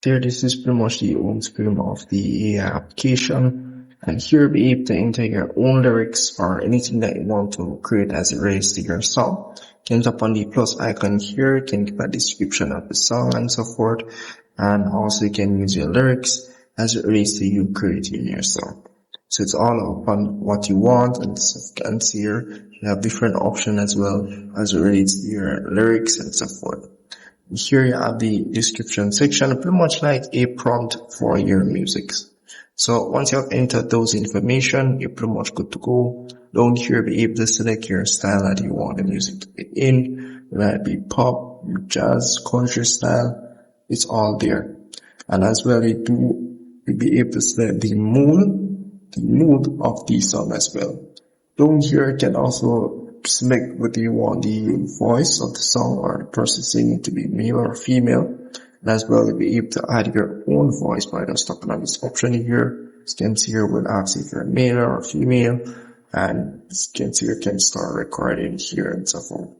There, this is pretty much the home screen of the AI application, and here be able to enter your own lyrics or anything that you want to create as it relates to your song. You can tap on the plus icon here, you can give a description of the song and so forth, and also you can use your lyrics as it relates to you creating your song. So it's all upon what you want, and as you can see here, you have different options as well as it relates to your lyrics and so forth. Here you have the description section, pretty much like a prompt for your music. So once you have entered those information, you're pretty much good to go. Down here, be able to select your style that you want the music to be in. It might be pop, jazz, country style. It's all there. And as well, you'll be able to select the mood of the song as well. Down here, you can also select whether you want the voice of the song or the person singing to be male or female. And as well, you'll be able to add your own voice by just tapping on this option here. As you can see here, will ask if you're male or female. And as you can see, you can start recording here and so forth.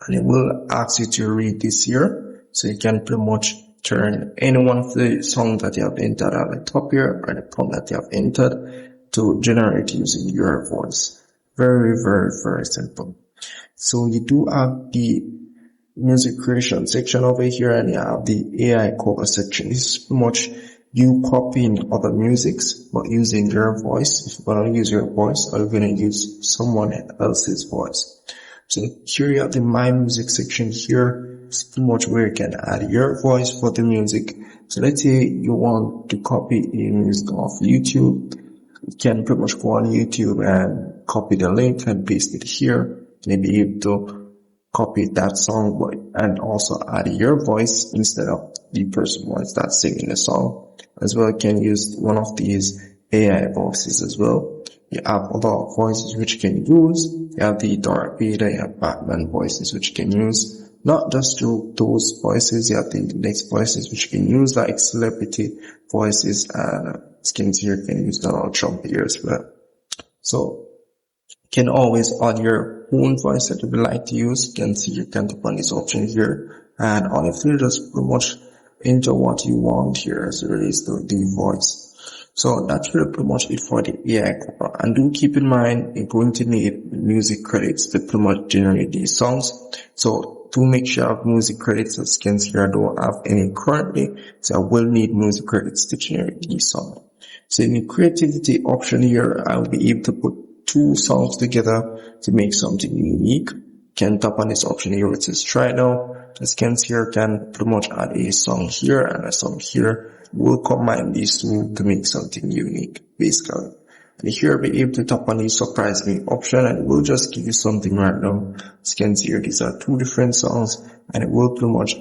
And it will ask you to read this here. So you can pretty much turn any one of the songs that you have entered at the top here or the prompt that you have entered to generate using your voice. Very, very, very simple. So you do have the music creation section over here, and you have the AI cover section. This is pretty much you copying other musics but using your voice. If you're going to use your voice, or you're going to use someone else's voice. So here you have the My Music section here. It's pretty much where you can add your voice for the music. So let's say you want to copy a music off YouTube. You can pretty much go on YouTube and copy the link and paste it here. Maybe able to copy that song and also add your voice instead of the person's voice that's singing the song. As well, you can use one of these AI voices as well. You have other voices which you can use. You have the Darth Vader, you have Batman voices which you can use. Not just through those voices, you have the next voices which you can use, like celebrity voices, and skins here, you can use Donald Trump here as well. So you can always add your own voice that you would like to use. You can see you can tap on this option here, and all of you just pretty much enter what you want here as it relates to the voice. So that's really pretty much it for the AI cover. And do keep in mind, you're going to need music credits to pretty much generate these songs. So to make sure I have music credits, as you can see here, I don't have any currently, so I will need music credits to generate these songs. So in the creativity option here, I will be able to put two songs together to make something unique. You can tap on this option here, which says try now. As you can see here, can pretty much add a song here and a song here. We'll combine these two to make something unique, basically. And here I'll be able to tap on the surprise me option, and it will just give you something right now. As you can see here, these are two different songs, and it will pretty much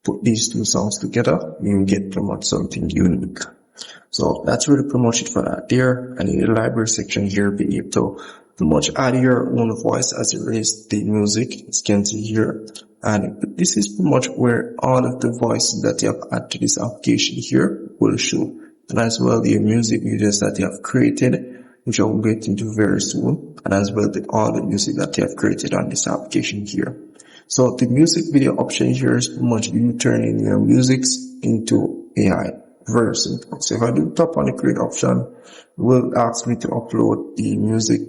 put these two songs together. You get pretty much something unique. So that's really pretty much it for that there. And in the library section here, be able to pretty much add your own voice as it relates to the music, as you can see here. And this is pretty much where all of the voices that you have added to this application here will show. And as well the music videos that you have created, which I will get into very soon. And as well all the music that you have created on this application here. So the music video option here is pretty much you turning your music into AI. Very simple. So if I do tap on the create option, it will ask me to upload the music,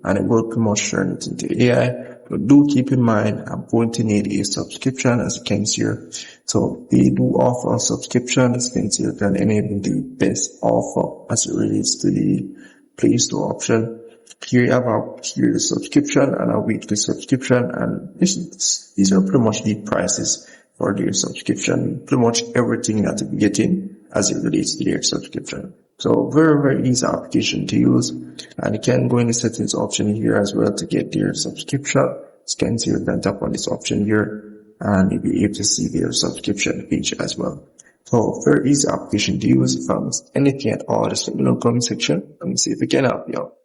and it will pretty much turn it into AI. But do keep in mind, I'm going to need a subscription, as you can see here. So they do offer a subscription, as you can see, you can enable the best offer as it relates to the Play Store option. Here you have the subscription and a weekly subscription, and these are pretty much the prices for their subscription. Pretty much everything that you're getting as it relates to their subscription. So very, very easy application to use. And you can go in the settings option here as well to get their subscription. As you can see, you can tap on this option here and you'll be able to see their subscription page as well. So very easy application to use. If I missed anything at all, just let me know in the comment section. Let me see if I can help you out.